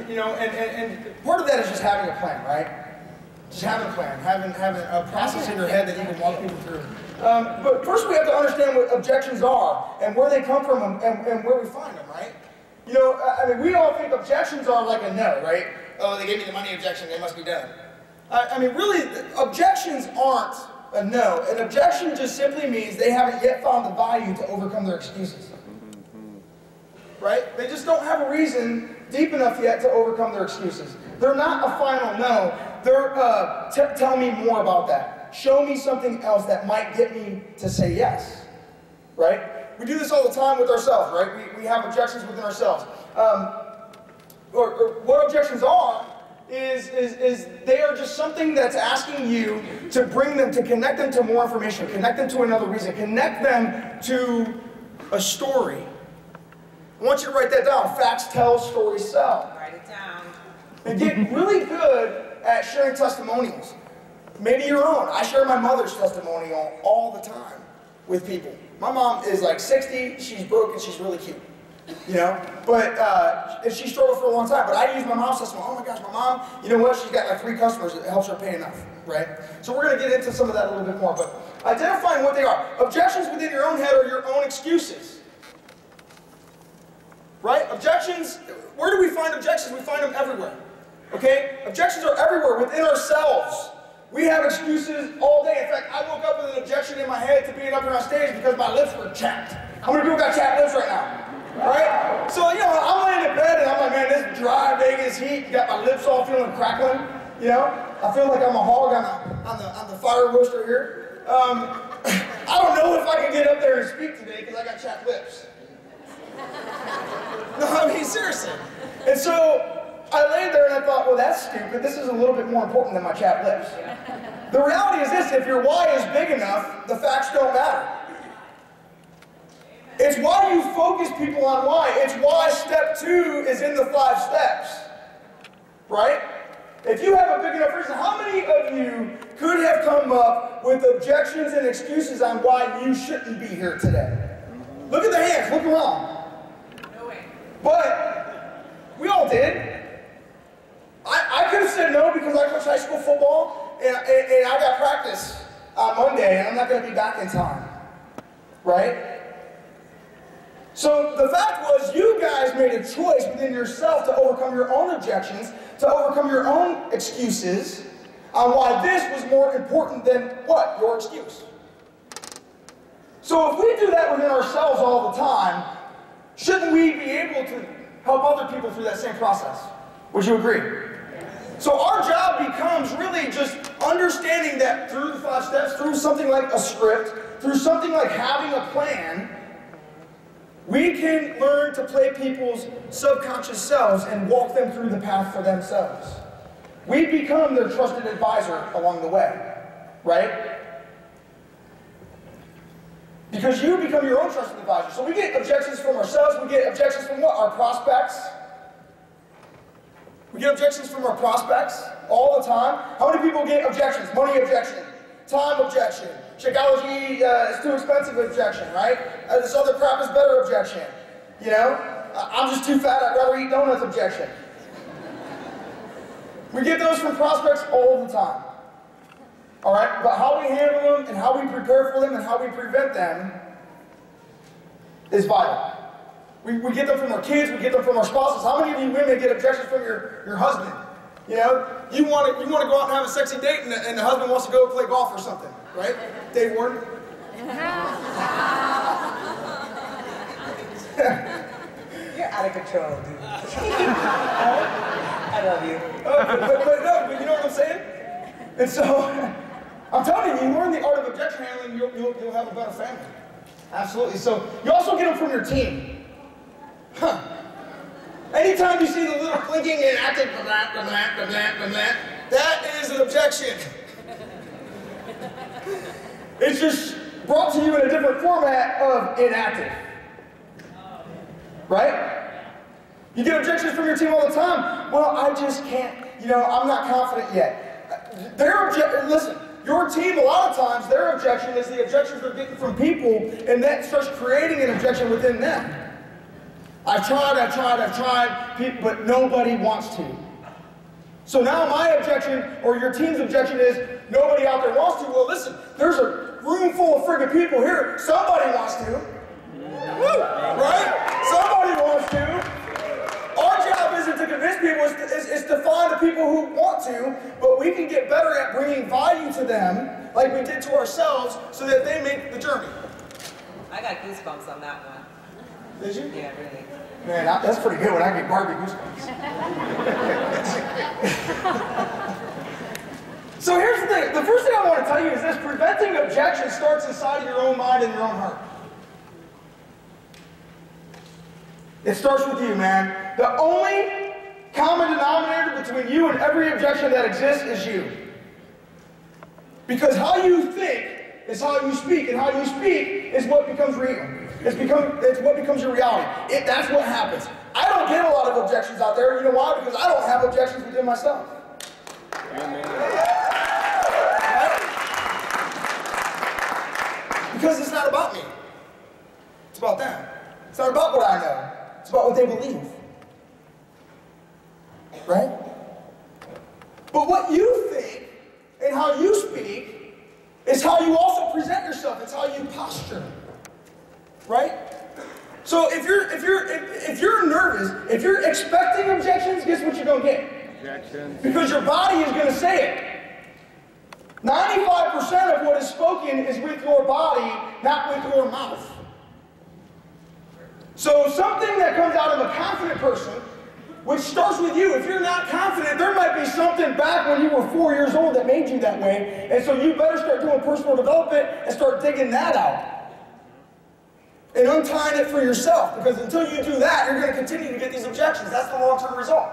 you know, and part of that is just having a plan, right? Just having a plan, having a process in your head that you can walk people through. But first we have to understand what objections are and where they come from and where we find them, right? You know, I mean, we all think objections are like a no, right? Oh, they gave me the money objection, they must be done. I mean, really, objections aren't a no. An objection just simply means they haven't yet found the value to overcome their excuses. Right? They just don't have a reason deep enough yet to overcome their excuses. They're not a final no. They're, tell me more about that. Show me something else that might get me to say yes. Right? We do this all the time with ourselves, right? We have objections within ourselves. Or what objections are is they are just something that's asking you to bring them, to connect them to more information, connect them to another reason, connect them to a story. I want you to write that down. Facts tell, stories sell. Write it down. And get really good at sharing testimonials. Maybe your own. I share my mother's testimonial all the time with people. My mom is like 60, she's broke and she's really cute. You know? But she struggled for a long time. But I use my mom's testimony. Oh my gosh, my mom, you know what? She's got like 3 customers. It helps her pay enough, right? So we're going to get into some of that a little bit more. But identifying what they are. Objections within your own head are your own excuses. Right? Objections, where do we find objections? We find them everywhere. Okay? Objections are everywhere within ourselves. We have excuses all day. In fact, I woke up with an objection in my head to being up here on stage because my lips were chapped. How many people got chapped lips right now? Right? So, you know, I'm laying in bed and I'm like, man, this dry Vegas heat, got my lips all feeling crackling. You know? I feel like I'm a hog on the fire roaster here. I don't know if I can get up there and speak today because I got chapped lips. No, I mean, seriously. And so I laid there and I thought, well, that's stupid. This is a little bit more important than my chapped lips. The reality is this: if your why is big enough, the facts don't matter. It's why you focus people on why. It's why step 2 is in the 5 steps. Right? If you have a big enough reason, how many of you could have come up with objections and excuses on why you shouldn't be here today? Look at the hands. Look around. But we all did. I could have said no because I coach high school football and I got practice on Monday and I'm not going to be back in time. Right? So the fact was you guys made a choice within yourself to overcome your own objections, to overcome your own excuses on why this was more important than what? Your excuse. So if we do that within ourselves all the time, shouldn't we be able to help other people through that same process? Would you agree? So our job becomes really just understanding that through the 5 steps, through something like a script, through something like having a plan, we can learn to play people's subconscious selves and walk them through the path for themselves. We become their trusted advisor along the way, right? Because you become your own trusted advisor. So we get objections from ourselves. We get objections from what? Our prospects. We get objections from our prospects all the time. How many people get objections? Money objection, time objection, Shakeology is too expensive objection, right? This other crap is better objection. You know? I'm just too fat, I'd rather eat donuts objection. We get those from prospects all the time. All right, but how we handle them and how we prepare for them and how we prevent them is vital. We get them from our kids, we get them from our spouses. How many of you women get objections from your husband? You know, you want to go out and have a sexy date and the husband wants to go play golf or something, right? Dave Warren? You're out of control, dude. I love you. But you know what I'm saying? And so, I'm telling you, you learn the art of objection handling, you'll have a better family. Absolutely. So, you also get them from your team. Huh. Anytime you see the little clinking and acting, that is an objection. It's just brought to you in a different format of inactive. Right? You get objections from your team all the time. Well, I just can't, you know, I'm not confident yet. Listen, your team, a lot of times, their objection is the objections they're getting from people, and that starts creating an objection within them. I've tried, but nobody wants to. So now my objection, or your team's objection is, nobody out there wants to. Well, listen, there's a room full of friggin' people here. Somebody wants to. Woo, right? Somebody wants to. Our job isn't to convince people, it's to find the people who want to, but we can get better at bringing value to them, like we did to ourselves, so that they make the journey. I got goosebumps on that one. Did you? Yeah, really. Man, that's pretty good when I get Barbie goosebumps. So here's the thing. The first thing I want to tell you is this. Preventing objection starts inside of your own mind and your own heart. It starts with you, man. The only common denominator between you and every objection that exists is you. Because how you think is how you speak, and how you speak is what becomes real. It's what becomes your reality. That's what happens. I don't get a lot of objections out there. You know why? Because I don't have objections within myself. Amen. Because it's not about me. It's about them. It's not about what I know. It's about what they believe. Right? But what you think and how you speak is how you also present yourself. It's how you posture. Right? So if you're nervous, if you're expecting objections, guess what you're going to get? Objections. Because your body is going to say it. 95% of what is spoken is with your body, not with your mouth. So something that comes out of a confident person, which starts with you. If you're not confident, there might be something back when you were 4 years old that made you that way. And so you better start doing personal development and start digging that out. And untying it for yourself. Because until you do that, you're going to continue to get these objections. That's the long-term result.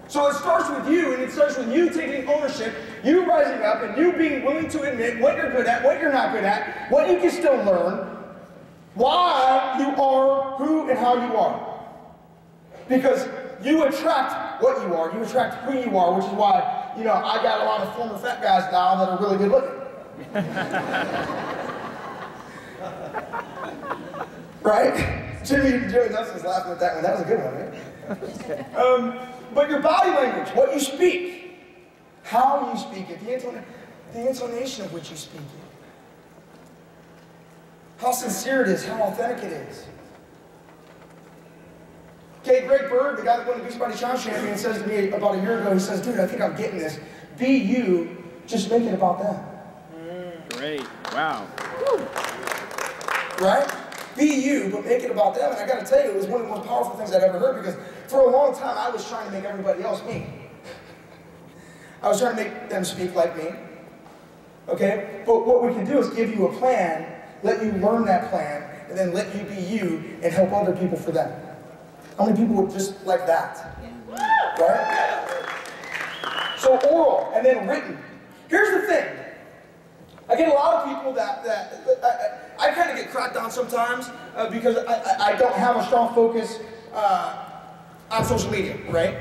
So it starts with you, and it starts with you taking ownership, you rising up, and you being willing to admit what you're good at, what you're not good at, what you can still learn, why you are who and how you are. Because you attract what you are, you attract who you are, which is why, you know, I got a lot of former fat guys now that are really good looking. Right? Joey Nelson's laughing at that one. That was a good one, right? But your body language, what you speak, how you speak it, the intonation of which you speak it, how sincere it is, how authentic it is. Okay, Greg Bird, the guy that won the Beachbody Challenge champion, says to me about a year ago, he says, dude, I think I'm getting this. Be you, just make it about them. Great. Wow. Right? Be you, but make it about them. And I got to tell you, it was one of the most powerful things I've ever heard, because for a long time, I was trying to make everybody else me. I was trying to make them speak like me. Okay? But what we can do is give you a plan, let you learn that plan, and then let you be you and help other people for them. How many people would just like that? Right? So oral, and then written. Here's the thing. I get a lot of people that I kind of get cracked on sometimes because I don't have a strong focus on social media, right?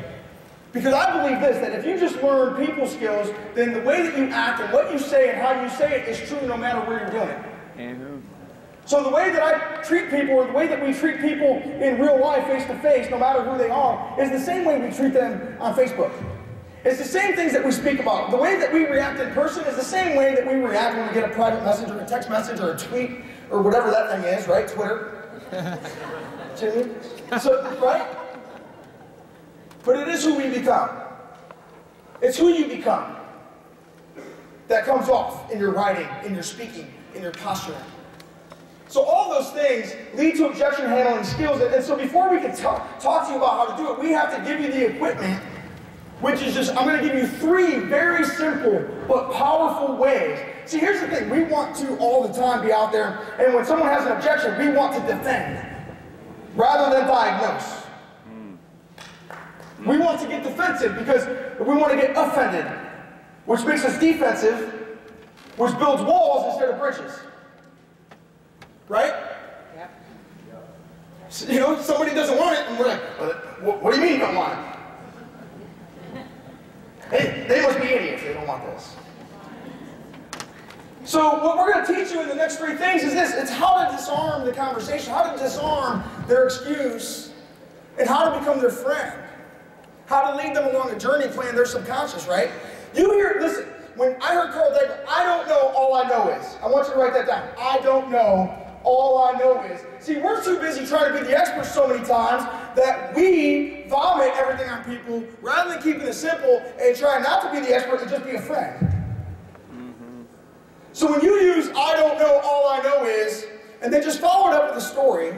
Because I believe this, that if you just learn people skills, then the way that you act and what you say and how you say it is true no matter where you're doing it. So the way that I treat people, or the way that we treat people in real life, face to face, no matter who they are, is the same way we treat them on Facebook. It's the same things that we speak about. The way that we react in person is the same way that we react when we get a private message or a text message or a tweet or whatever that thing is, right? Twitter. Jimmy? So, right? But it is who we become. It's who you become that comes off in your writing, in your speaking, in your posturing. So all those things lead to objection handling skills. And so before we can talk to you about how to do it, we have to give you the equipment, which is just, I'm going to give you 3 very simple but powerful ways. See, here's the thing. We want to all the time be out there, and when someone has an objection, we want to defend rather than diagnose. We want to get defensive because we want to get offended, which makes us defensive, which builds walls instead of bridges. Right? Yep. So, you know, somebody doesn't want it, and we're like, what do you mean you don't want it? They must be idiots, they don't want this. So what we're going to teach you in the next 3 things is this. It's how to disarm the conversation, how to disarm their excuse, and how to become their friend. How to lead them along a journey playing their subconscious, right? You hear, listen, when I heard Carl Dagle, I don't know, all I know is. I want you to write that down. I don't know, all I know is. See, we're too busy trying to be the experts so many times that we vomit everything on people rather than keeping it simple and trying not to be the expert and just be a friend. So when you use, I don't know, all I know is, and then just follow it up with a story,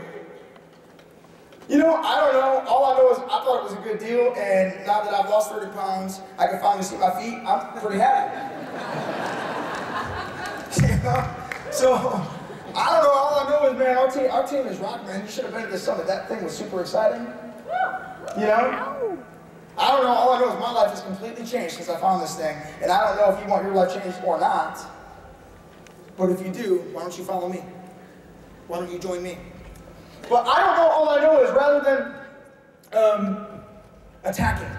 you know, I don't know, all I know is I thought it was a good deal, and now that I've lost 30 pounds, I can finally see my feet, I'm pretty happy. You know? So, I don't know, all I know is, man, our team is rock, man. You should have been at the summit. That thing was super exciting. You know? I don't know, all I know is my life has completely changed since I found this thing, and I don't know if you want your life changed or not, but if you do, why don't you follow me? Why don't you join me? But I don't know, all I know is rather than attacking,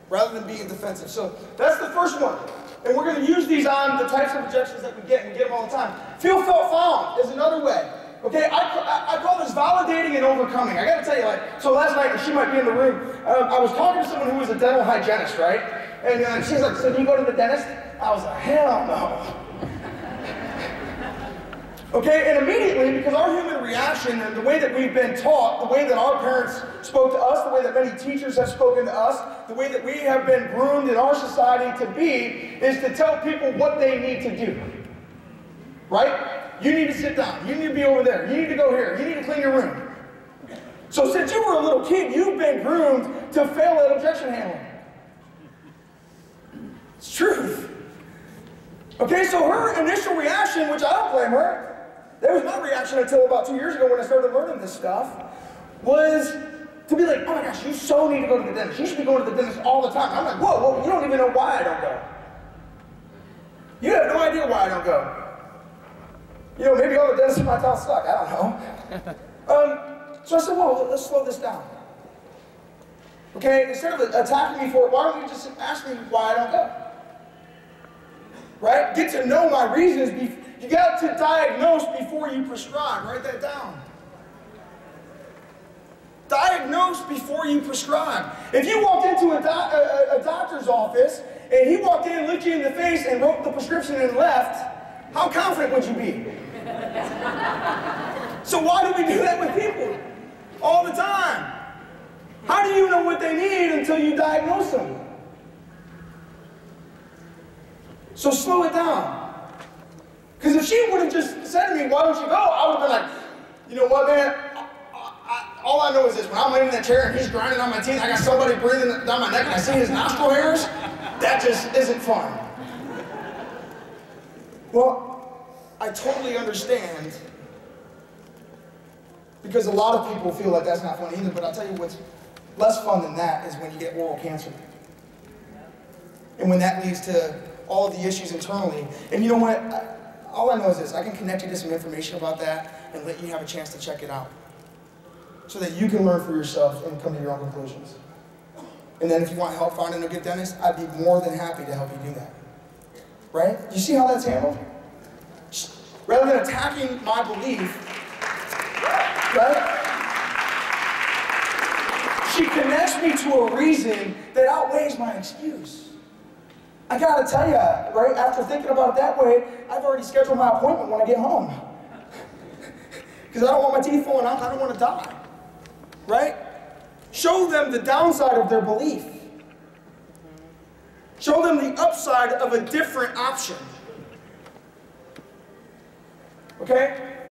rather than being defensive. So that's the first one. And we're going to use these on the types of objections that we get, and we get them all the time. Feel, felt, found is another way. Okay, I call this validating and overcoming. I got to tell you, like, so last night, and she might be in the room, I was talking to someone who was a dental hygienist, right? And she's like, so do you go to the dentist? I was like, hell no. Okay, and immediately, because our human reaction and the way that we've been taught, the way that our parents spoke to us, the way that many teachers have spoken to us, the way that we have been groomed in our society to be, is to tell people what they need to do. Right? You need to sit down. You need to be over there. You need to go here. You need to clean your room. So since you were a little kid, you've been groomed to fail at objection handling. It's truth. Okay, so her initial reaction, which I don't blame her, that was my reaction until about 2 years ago when I started learning this stuff, was to be like, oh my gosh, you so need to go to the dentist. You should be going to the dentist all the time. I'm like, whoa, you don't even know why I don't go. You have no idea why I don't go. You know, maybe all the dentists in my town suck. I don't know. So I said, whoa, let's slow this down. Okay, instead of attacking me for it, why don't you just ask me why I don't go? Right? Get to know my reasons. You got to diagnose before you prescribe. Write that down. Diagnose before you prescribe. If you walked into a doctor's office and he walked in, looked you in the face, and wrote the prescription and left, how confident would you be? So why do we do that with people? All the time. How do you know what they need until you diagnose them? So slow it down. Because if she would have just said to me, why don't you go? I would have been like, you know what, man? All I know is this. When I'm laying in that chair and he's grinding on my teeth, I got somebody breathing down my neck and I see his nostril hairs, that just isn't fun. Well, I totally understand, because a lot of people feel like that's not fun either, but I'll tell you what's less fun than that is when you get oral cancer. And when that leads to all of the issues internally. And you know what? All I know is this. I can connect you to some information about that and let you have a chance to check it out, so that you can learn for yourself and come to your own conclusions. And then if you want help finding a good dentist, I'd be more than happy to help you do that. Right? You see how that's handled? Rather than attacking my belief, right? She connects me to a reason that outweighs my excuse. I gotta tell you, right, after thinking about it that way, I've already scheduled my appointment when I get home. Because I don't want my teeth falling out, I don't want to die. Right? Show them the downside of their belief. Show them the upside of a different option. Okay?